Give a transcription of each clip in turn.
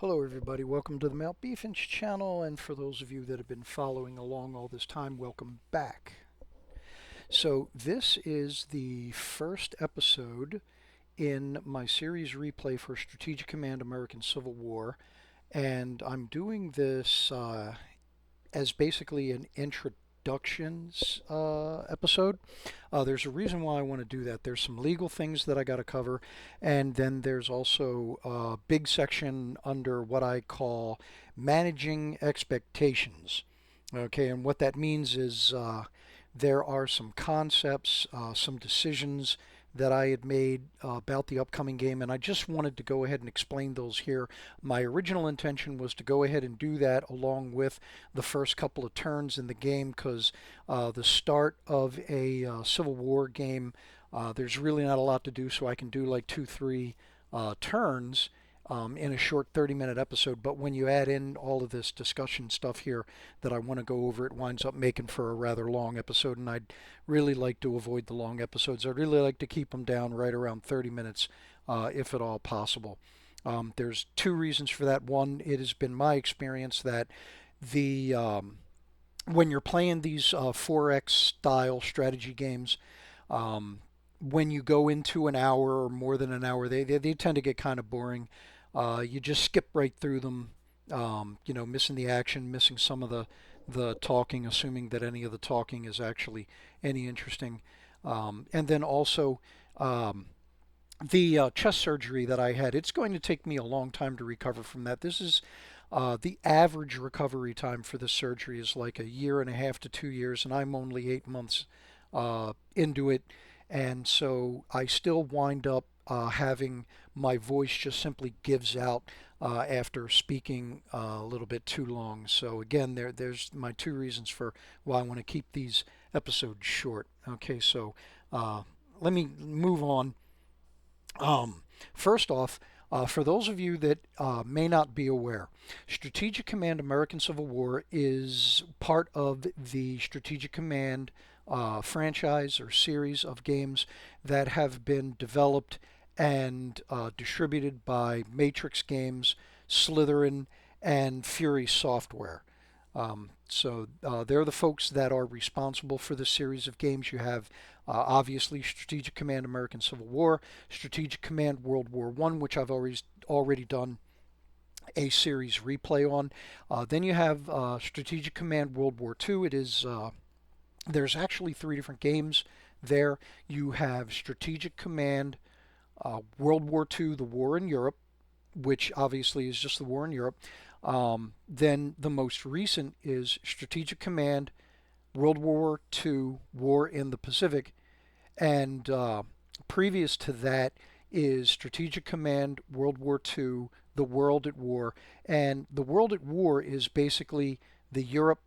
Hello everybody, welcome to the Malbeefance channel, and for those of you that have been following along all this time, welcome back. So this is the first episode in my series replay for Strategic Command American Civil War, and I'm doing this as basically an introductions episode. There's a reason why I want to do that. There's some legal things that I got to cover, and then there's also a big section under what I call managing expectations. Okay, and what that means is there are some concepts, some decisions that I had made about the upcoming game, and I just wanted to go ahead and explain those here. My original intention was to go ahead and do that along with the first couple of turns in the game, because the start of a Civil War game, there's really not a lot to do, so I can do like 2, 3 turns in a short 30-minute episode. But when you add in all of this discussion stuff here that I want to go over, it winds up making for a rather long episode, and I'd really like to avoid the long episodes. I'd really like to keep them down right around 30 minutes if at all possible. There's two reasons for that. One, it has been my experience that the when you're playing these 4X style strategy games, when you go into an hour or more than an hour, they tend to get kind of boring. You just skip right through them, missing the action, missing some of the talking, assuming that any of the talking is actually any interesting. And then also, the chest surgery that I had, it's going to take me a long time to recover from that. This is the average recovery time for this surgery is like a year and a half to 2 years, and I'm only 8 months into it. And so I still wind up having my voice just simply gives out after speaking a little bit too long. So again, there's my two reasons for why I want to keep these episodes short. Okay, so let me move on. First off, for those of you that may not be aware, Strategic Command American Civil War is part of the Strategic Command franchise or series of games that have been developed and distributed by Matrix Games, Slytherin, and Fury Software. They're the folks that are responsible for this series of games. You have obviously Strategic Command American Civil War, Strategic Command World War One, which I've already done a series replay on. Then you have Strategic Command World War Two. There's actually three different games there. You have Strategic Command World War II, the War in Europe, which obviously is just the war in Europe. Then the most recent is Strategic Command World War II, War in the Pacific. And previous to that is Strategic Command World War II, the World at War. And the World at War is basically the Europe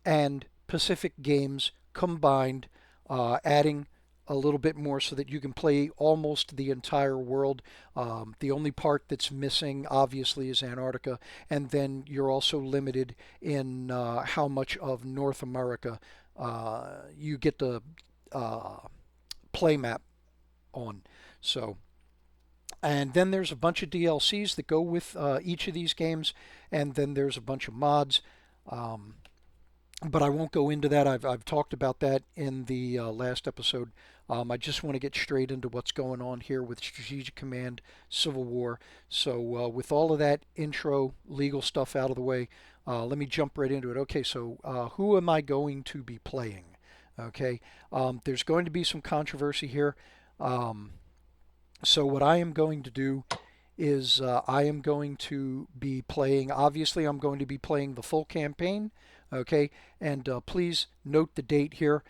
and Pacific games combined, adding a little bit more so that you can play almost the entire world. The only part that's missing, obviously, is Antarctica, and then you're also limited in how much of North America you get to play map on. So, and then there's a bunch of DLCs that go with each of these games, and then there's a bunch of mods. But I won't go into that. I've talked about that in the last episode. I just want to get straight into what's going on here with Strategic Command Civil War. So with all of that intro legal stuff out of the way, let me jump right into it. Okay, so who am I going to be playing? Okay, there's going to be some controversy here. So what I am going to do is I am going to be playing, obviously I'm going to be playing the full campaign. Okay, and please note the date here.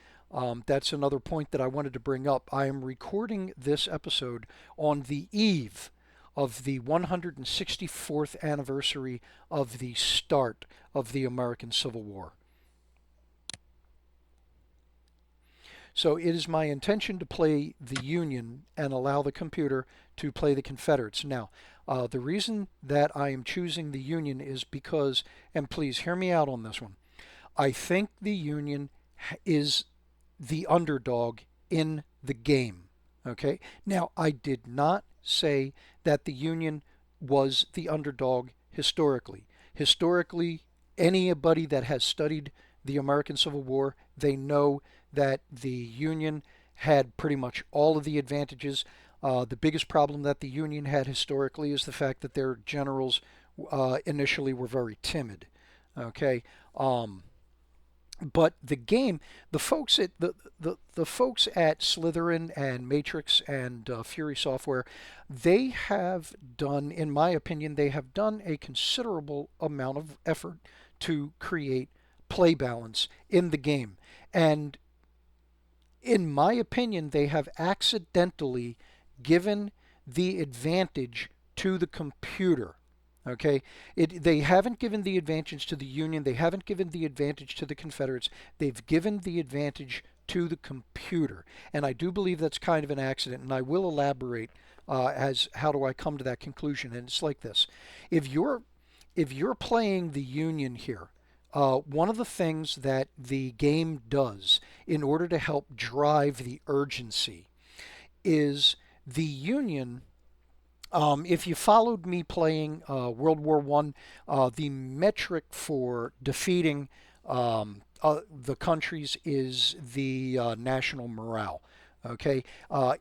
That's another point that I wanted to bring up. I am recording this episode on the eve of the 164th anniversary of the start of the American Civil War. So it is my intention to play the Union and allow the computer to play the Confederates. Now, the reason that I am choosing the Union is because, and please hear me out on this one, I think the Union is the underdog in the game. Okay? Now, I did not say that the Union was the underdog Historically, anybody that has studied the American Civil War, they know that the Union had pretty much all of the advantages. The biggest problem that the Union had historically is the fact that their generals initially were very timid. Okay, um, but the game, the folks at Slytherin and Matrix and Fury Software, they have done, in my opinion, they have done a considerable amount of effort to create play balance in the game. And in my opinion, they have accidentally given the advantage to the computer. Okay, they haven't given the advantage to the Union. They haven't given the advantage to the Confederates. They've given the advantage to the computer, and I do believe that's kind of an accident. And I will elaborate as how do I come to that conclusion. And it's like this: if you're if you're playing the Union here, one of the things that the game does in order to help drive the urgency is the Union. If you followed me playing World War One, the metric for defeating the countries is the national morale. Okay,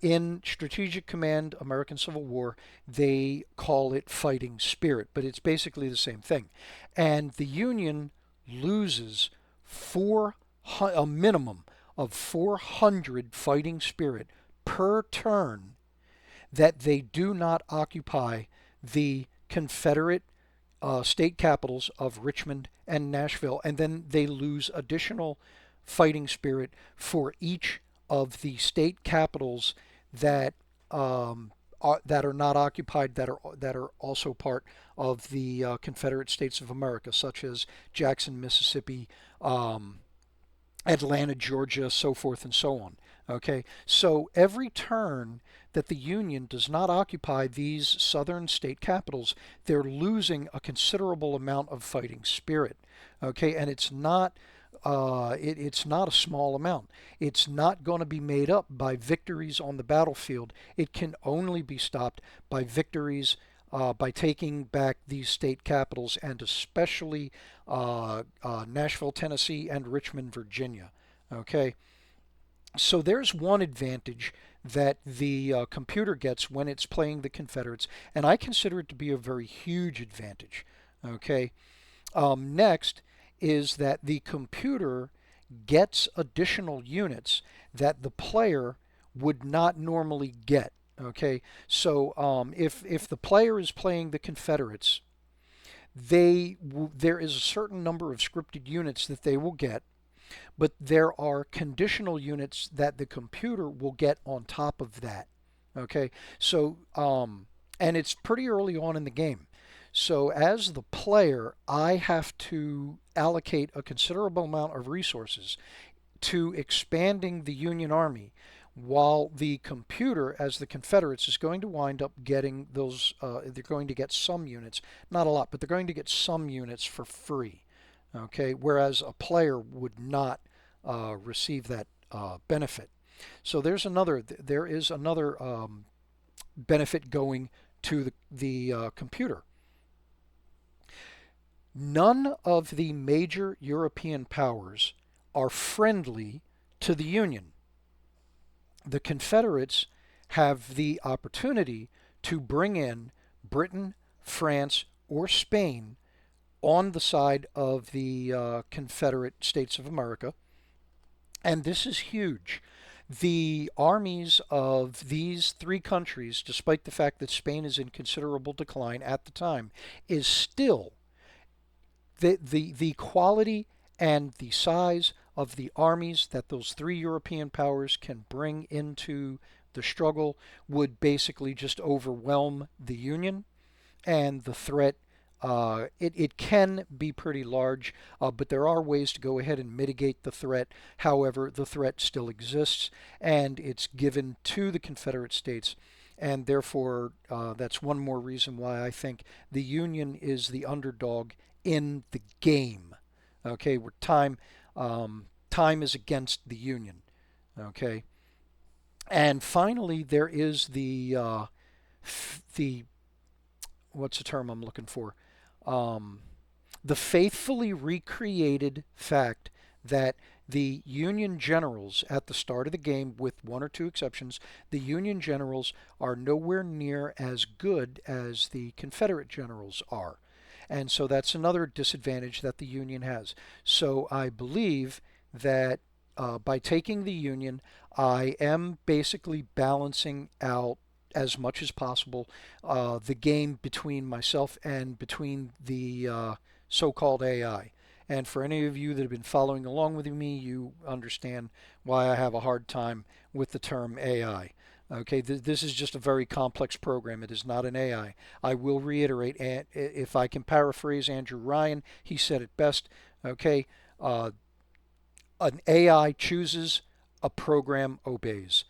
in Strategic Command, American Civil War, they call it fighting spirit, but it's basically the same thing. And the Union loses a minimum of 400 fighting spirit per turn that they do not occupy the Confederate state capitals of Richmond and Nashville, and then they lose additional fighting spirit for each of the state capitals that that are not occupied, that are also part of the Confederate States of America, such as Jackson, Mississippi, um, Atlanta, Georgia, so forth and so on. Okay, so every turn that the Union does not occupy these southern state capitals, they're losing a considerable amount of fighting spirit. Okay, and it's not a small amount. It's not going to be made up by victories on the battlefield. It can only be stopped by victories by taking back these state capitals, and especially Nashville, Tennessee, and Richmond, Virginia. Okay, so there's one advantage that the computer gets when it's playing the Confederates, and I consider it to be a very huge advantage. Okay, next is that the computer gets additional units that the player would not normally get. Okay, so if the player is playing the Confederates, there is a certain number of scripted units that they will get, but there are conditional units that the computer will get on top of that. Okay, so and it's pretty early on in the game. So as the player, I have to allocate a considerable amount of resources to expanding the Union Army, while the computer, as the Confederates, is going to wind up getting those, they're going to get some units, not a lot, but they're going to get some units for free. Okay, whereas a player would not receive that benefit. So there is another benefit going to the computer. None of the major European powers are friendly to the Union. The Confederates have the opportunity to bring in Britain, France, or Spain on the side of the Confederate States of America. And this is huge. The armies of these three countries, despite the fact that Spain is in considerable decline at the time, is still the quality and the size of the armies that those three European powers can bring into the struggle would basically just overwhelm the Union, and the threat. It can be pretty large, but there are ways to go ahead and mitigate the threat. However, the threat still exists, and it's given to the Confederate States, and therefore that's one more reason why I think the Union is the underdog in the game. Okay, where time is against the Union. Okay, and finally there is the what's the term I'm looking for? um, the faithfully recreated fact that the Union generals at the start of the game, with one or two exceptions, the Union generals are nowhere near as good as the Confederate generals are. And so that's another disadvantage that the Union has. So I believe that by taking the Union, I am basically balancing out as much as possible the game between myself and between the so-called AI. And for any of you that have been following along with me, you understand why I have a hard time with the term AI. Okay, this is just a very complex program. It is not an AI. I will reiterate, and if I can paraphrase Andrew Ryan, he said it best. Okay, uh, an AI chooses, a program obeys.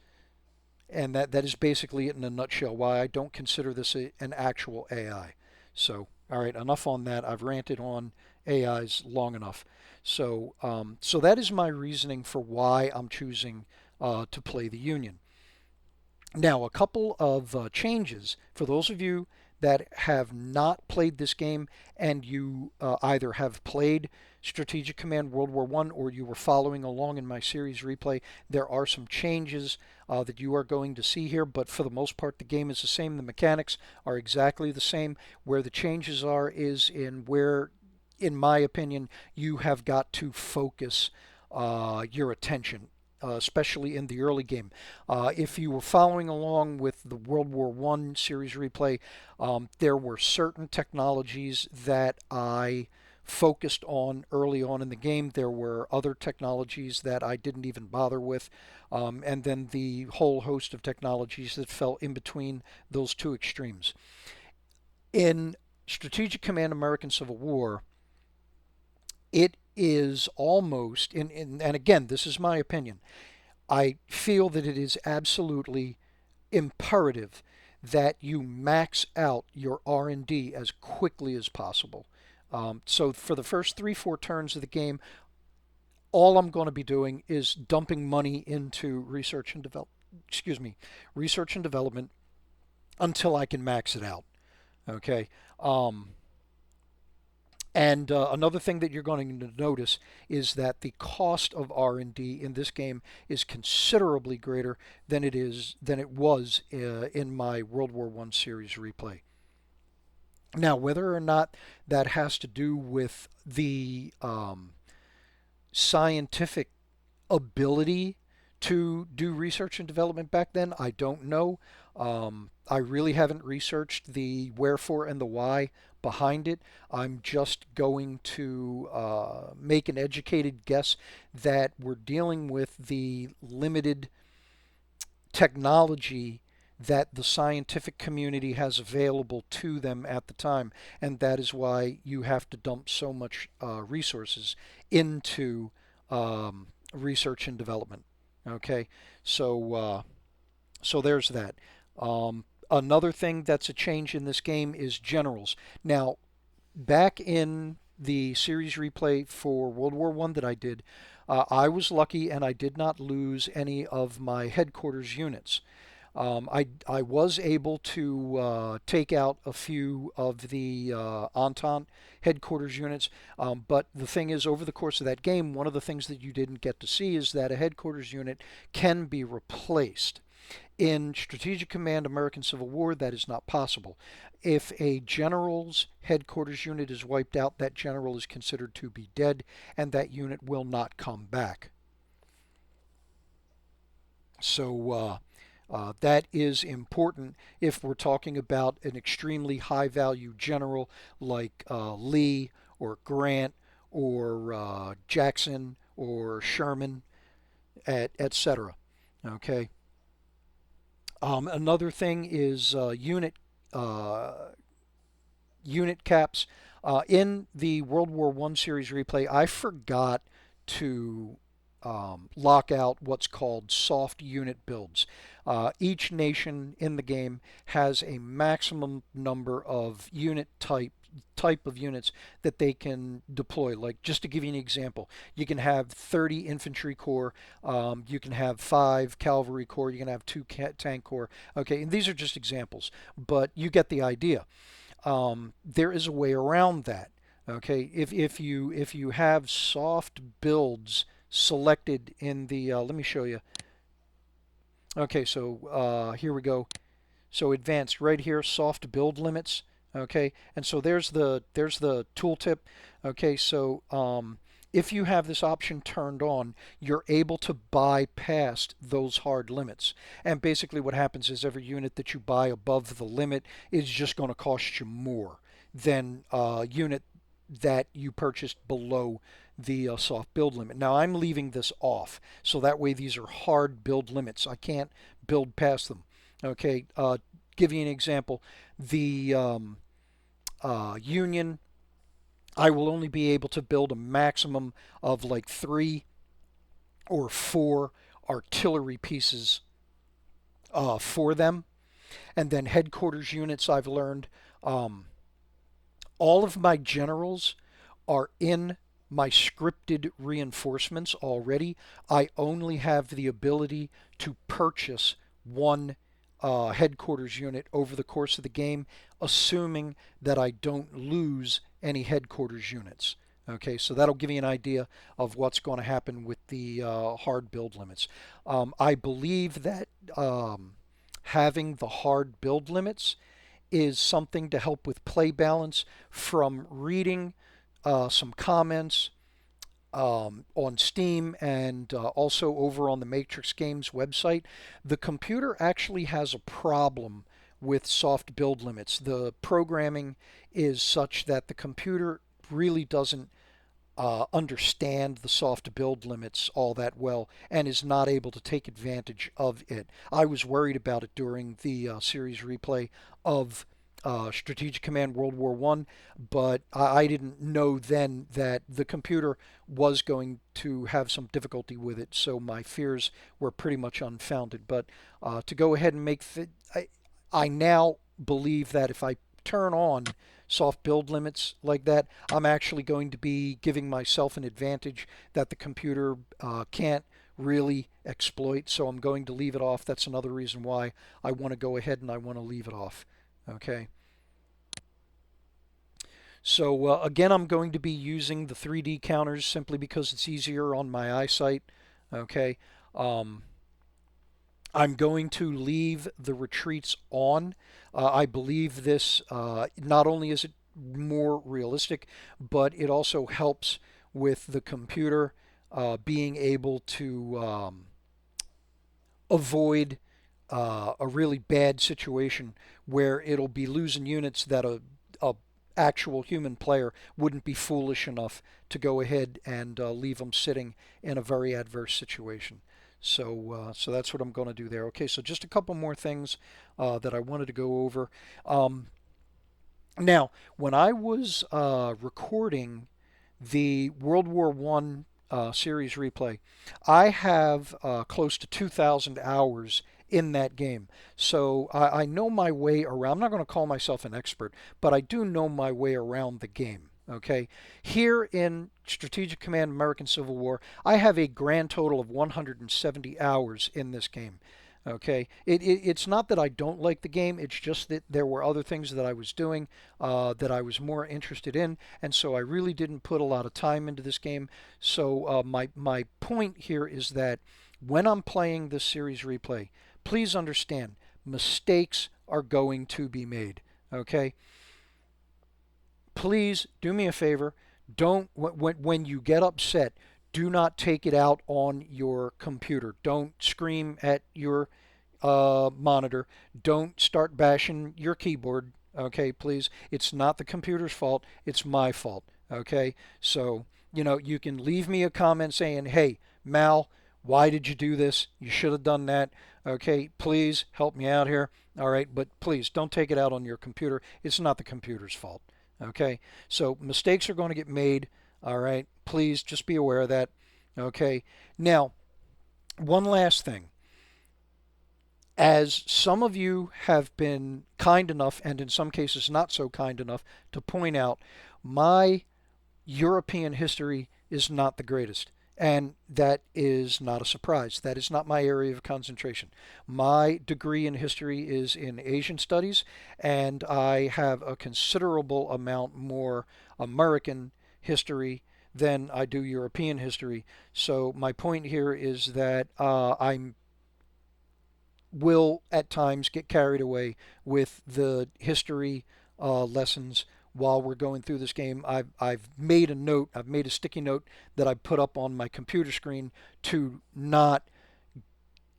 And that is basically it in a nutshell why I don't consider this an actual AI. So, all right, enough on that. I've ranted on AIs long enough. So that is my reasoning for why I'm choosing to play the Union. Now, a couple of changes for those of you that have not played this game and you either have played Strategic Command World War I or you were following along in my series replay. There are some changes that you are going to see here, but for the most part, the game is the same. The mechanics are exactly the same. Where the changes are is in where, in my opinion, you have got to focus your attention, especially in the early game. If you were following along with the World War I series replay, there were certain technologies that I focused on early on in the game. There were other technologies that I didn't even bother with, and then the whole host of technologies that fell in between those two extremes. In Strategic Command American Civil War, it is almost, and again, this is my opinion, I feel that it is absolutely imperative that you max out your R&D as quickly as possible. So for the first 3-4 turns of the game, all I'm going to be doing is dumping money into research and develop. Excuse me, research and development until I can max it out. Okay. Um, and another thing that you're going to notice is that the cost of R&D in this game is considerably greater than it was in my World War I series replay. Now, whether or not that has to do with the scientific ability to do research and development back then, I don't know. I really haven't researched the wherefore and the why behind it. I'm just going to make an educated guess that we're dealing with the limited technology that the scientific community has available to them at the time, and that is why you have to dump so much resources into research and development. Okay, so there's that. Another thing that's a change in this game is generals. Now, back in the series replay for World War I that I did, I was lucky and I did not lose any of my headquarters units. I was able to take out a few of the Entente headquarters units, but the thing is, over the course of that game, one of the things that you didn't get to see is that a headquarters unit can be replaced. In Strategic Command American Civil War, that is not possible. If a general's headquarters unit is wiped out, that general is considered to be dead, and that unit will not come back. So that is important if we're talking about an extremely high value general like Lee or Grant or Jackson or Sherman, etc. Okay. Another thing is uh, unit caps. In the World War I series replay, I forgot to lock out what's called soft unit builds. Each nation in the game has a maximum number of type of units that they can deploy. Like, just to give you an example, you can have 30 infantry corps, you can have 5 cavalry corps, you can have 2 tank corps. Okay, and these are just examples, but you get the idea. there is a way around that. Okay, if you have soft builds selected in the let me show you. Okay, so here we go. So advanced right here, soft build limits. Okay, and so there's the tooltip. Okay, so if you have this option turned on, you're able to bypass those hard limits. And basically what happens is every unit that you buy above the limit is just going to cost you more than a unit that you purchased below the soft build limit. Now I'm leaving this off, so that way these are hard build limits. I can't build past them. Okay, give you an example. The Union, I will only be able to build a maximum of like 3 or 4 artillery pieces for them. And then headquarters units, I've learned, all of my generals are in my scripted reinforcements already. I only have the ability to purchase one headquarters unit over the course of the game, assuming that I don't lose any headquarters units. Okay, so that'll give you an idea of what's going to happen with the hard build limits. I believe that having the hard build limits is something to help with play balance from reading some comments on Steam and also over on the Matrix Games website. The computer actually has a problem with soft build limits. The programming is such that the computer really doesn't understand the soft build limits all that well and is not able to take advantage of it. I was worried about it during the series replay of Strategic Command World War One, but I didn't know then that the computer was going to have some difficulty with it, so my fears were pretty much unfounded. But to go ahead and I now believe that if I turn on soft build limits like that, I'm actually going to be giving myself an advantage that the computer can't really exploit. So I'm going to leave it off. That's another reason why I want to go ahead and I want to leave it off. Okay. So again, I'm going to be using the 3D counters simply because it's easier on my eyesight. Okay. Um, I'm going to leave the retreats on. I believe this not only is it more realistic, but it also helps with the computer being able to avoid a really bad situation where it'll be losing units that a actual human player wouldn't be foolish enough to go ahead and leave them sitting in a very adverse situation. So that's what I'm going to do there. Okay, so just a couple more things that I wanted to go over. Now, when I was recording the World War One series replay, I have close to 2,000 hours in that game. So I know my way around. I'm not going to call myself an expert, but I do know my way around the game. Okay, here in Strategic Command American Civil War, I have a grand total of 170 hours in this game. Okay, it's not that I don't like the game, it's just that there were other things that I was doing that I was more interested in, and so I really didn't put a lot of time into this game. So my point here is that when I'm playing this series replay, please understand mistakes are going to be made. Okay, please do me a favor. Don't when you get upset, do not take it out on your computer. Don't scream at your monitor. Don't start bashing your keyboard. Okay, please. It's not the computer's fault. It's my fault. Okay, so you can leave me a comment saying, "Hey, Mal, why did you do this? You should have done that." Okay, please help me out here. All right, but please don't take it out on your computer. It's not the computer's fault. Okay, so mistakes are going to get made. All right, please just be aware of that. Okay, now, one last thing. As some of you have been kind enough, and in some cases not so kind enough, to point out, my European history is not the greatest. And that is not a surprise. That is not my area of concentration. My degree in history is in Asian studies, and I have a considerable amount more American history than I do European history. So my point here is that I will at times get carried away with the history lessons while we're going through this game. I've made a note, I've made a sticky note that I put up on my computer screen to not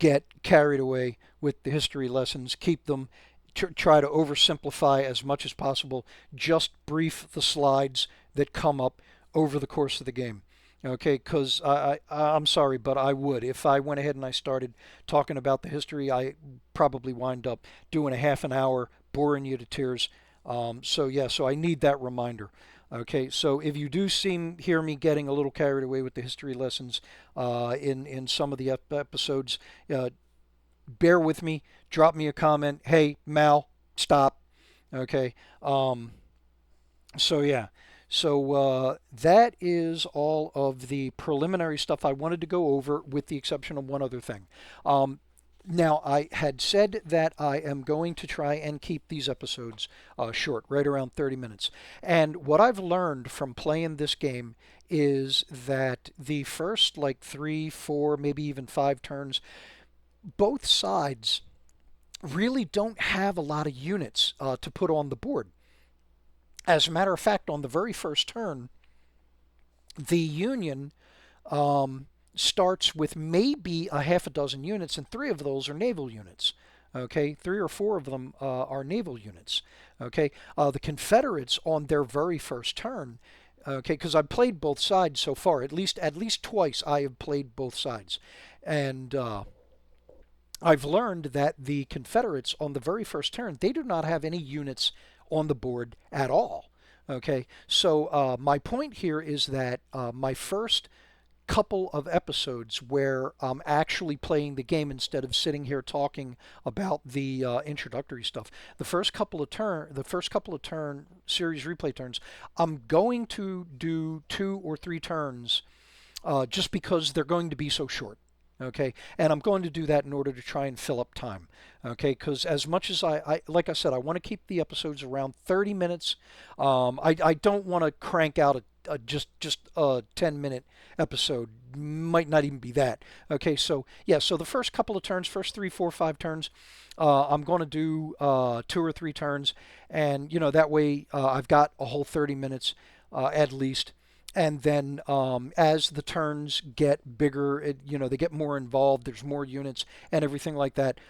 get carried away with the history lessons, keep them, try to oversimplify as much as possible, just brief the slides that come up over the course of the game. Okay, because I'm sorry, but I would. If I went ahead and I started talking about the history, I probably wind up doing a half an hour, boring you to tears. So I need that reminder. Okay, so if you do hear me getting a little carried away with the history lessons in some of the episodes, uh, bear with me. Drop me a comment. Hey, Mal, stop. Okay. Um, so yeah. So that is all of the preliminary stuff I wanted to go over, with the exception of one other thing. Um, Now, I had said that I am going to try and keep these episodes short, right around 30 minutes. And what I've learned from playing this game is that the first like three, four, maybe even five turns, both sides really don't have a lot of units to put on the board. As a matter of fact, on the very first turn, the Union um, starts with maybe a half a dozen units, and three of those are naval units. Okay, three or four of them are naval units. Okay, the Confederates on their very first turn. Okay, because I've played both sides so far. At least twice I have played both sides, and I've learned that the Confederates on the very first turn, they do not have any units on the board at all. Okay, so my point here is that my first couple of episodes where I'm actually playing the game instead of sitting here talking about the introductory stuff. The first couple of turn series replay turns, I'm going to do 2 or 3 turns just because they're going to be so short. Okay, and I'm going to do that in order to try and fill up time. Okay, because as much as like I said, I want to keep the episodes around 30 minutes. I don't want to crank out just a 10-minute episode. Might not even be that. Okay, so yeah, so the first couple of turns, first three, four, 5 turns, I'm going to do 2 or 3 turns, and that way I've got a whole 30 minutes at least. And then as the turns get bigger, they get more involved. There's more units and everything like that.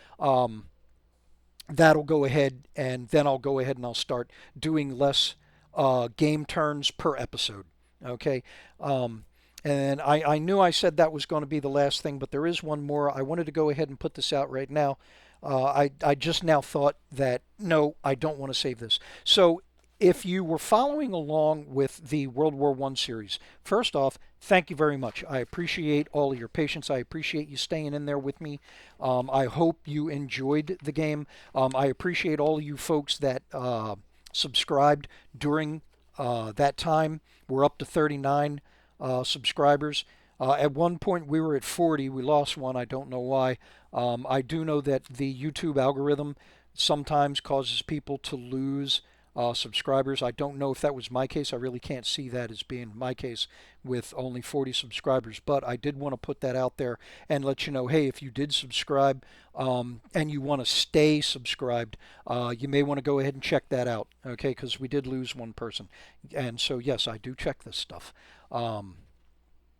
That'll go ahead, and then I'll go ahead and I'll start doing less game turns per episode. Okay. And I knew I said that was going to be the last thing, but there is one more. I wanted to go ahead and put this out right now. I just now thought that no, I don't want to save this. So if you were following along with the World War I series, first off, thank you very much. I appreciate all of your patience. I appreciate you staying in there with me. I hope you enjoyed the game. I appreciate all of you folks that subscribed during that time. We're up to 39 subscribers. At one point, we were at 40. We lost one. I don't know why. I do know that the YouTube algorithm sometimes causes people to lose subscribers. I don't know if that was my case. I really can't see that as being my case with only 40 subscribers. But I did want to put that out there and let you know, hey, if you did subscribe and you want to stay subscribed, you may want to go ahead and check that out, okay? Because we did lose one person. And so, yes, I do check this stuff. All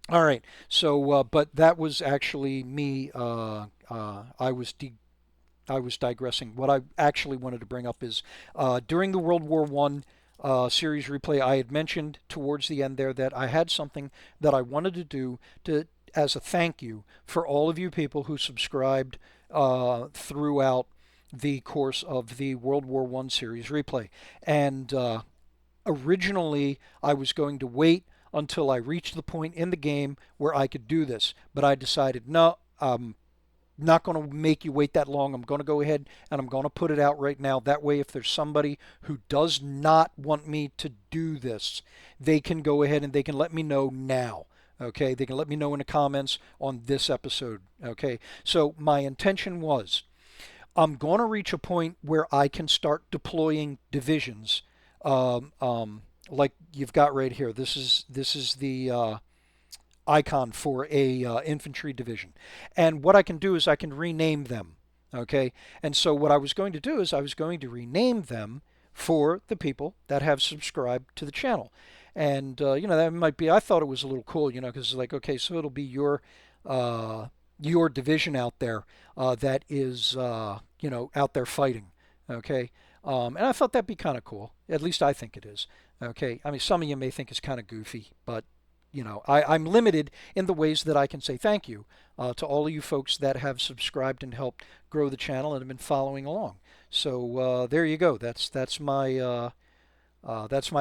right. So, but that was actually me. I was digressing. What I actually wanted to bring up is during the World War One series replay, I had mentioned towards the end there that I had something that I wanted to do as a thank you for all of you people who subscribed throughout the course of the World War One series replay. And originally, I was going to wait until I reached the point in the game where I could do this, but I decided no. Not going to make you wait that long. I'm going to go ahead and I'm going to put it out right now. That way, if there's somebody who does not want me to do this, they can go ahead and they can let me know now. Okay, they can let me know in the comments on this episode. Okay, so my intention was I'm going to reach a point where I can start deploying divisions, um, um, like you've got right here. This is the icon for a infantry division, and what I can do is I can rename them. Okay, and so what I was going to do is I was going to rename them for the people that have subscribed to the channel, and that might be. I thought it was a little cool, because like okay, so it'll be uh, your division out there that is out there fighting. Okay, and I thought that'd be kind of cool. At least I think it is. Okay, I mean some of you may think it's kind of goofy, but I'm limited in the ways that I can say thank you to all of you folks that have subscribed and helped grow the channel and have been following along. So there you go. That's my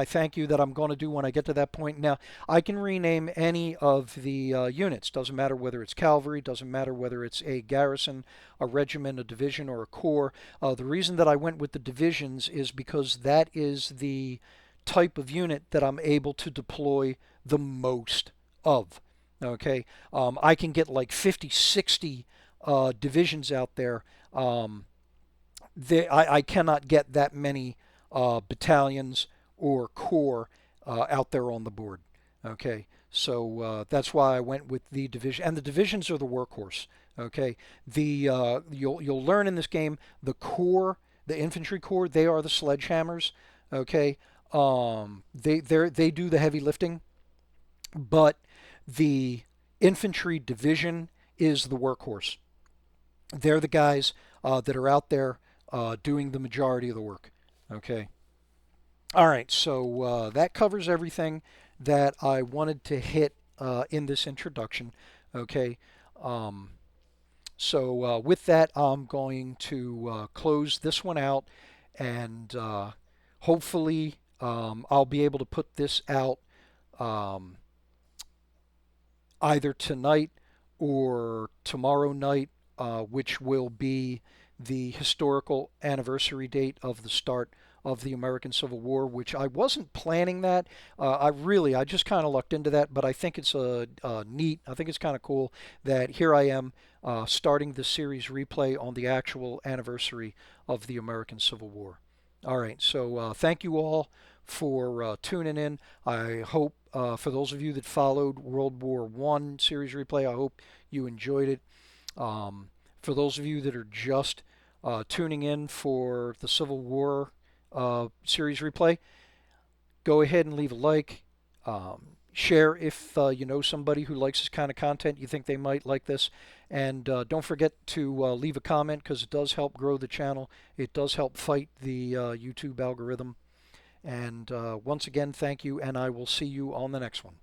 thank you that I'm going to do when I get to that point. Now, I can rename any of the units. Doesn't matter whether it's cavalry, doesn't matter whether it's a garrison, a regiment, a division, or a corps. The reason that I went with the divisions is because that is the type of unit that I'm able to deploy the most of. Okay, I can get like 50, 60 divisions out there. I cannot get that many battalions or corps out there on the board. Okay, so that's why I went with the division, and the divisions are the workhorse. Okay, the you'll learn in this game the corps, the infantry corps, they are the sledgehammers. Okay, they do the heavy lifting, but the infantry division is the workhorse. They're the guys that are out there doing the majority of the work. Okay. All right. So that covers everything that I wanted to hit in this introduction. Okay. Um, so with that, I'm going to close this one out, and hopefully I'll be able to put this out um, either tonight or tomorrow night, which will be the historical anniversary date of the start of the American Civil War, which I wasn't planning that. I just kind of lucked into that, but I think it's neat. I think it's kind of cool that here I am starting the series replay on the actual anniversary of the American Civil War. All right, so thank you all for tuning in. I hope for those of you that followed World War One series replay, I hope you enjoyed it. For those of you that are just tuning in for the Civil War series replay, go ahead and leave a like. Share if you know somebody who likes this kind of content, you think they might like this. And don't forget to leave a comment because it does help grow the channel. It does help fight the YouTube algorithm. And once again, thank you, and I will see you on the next one.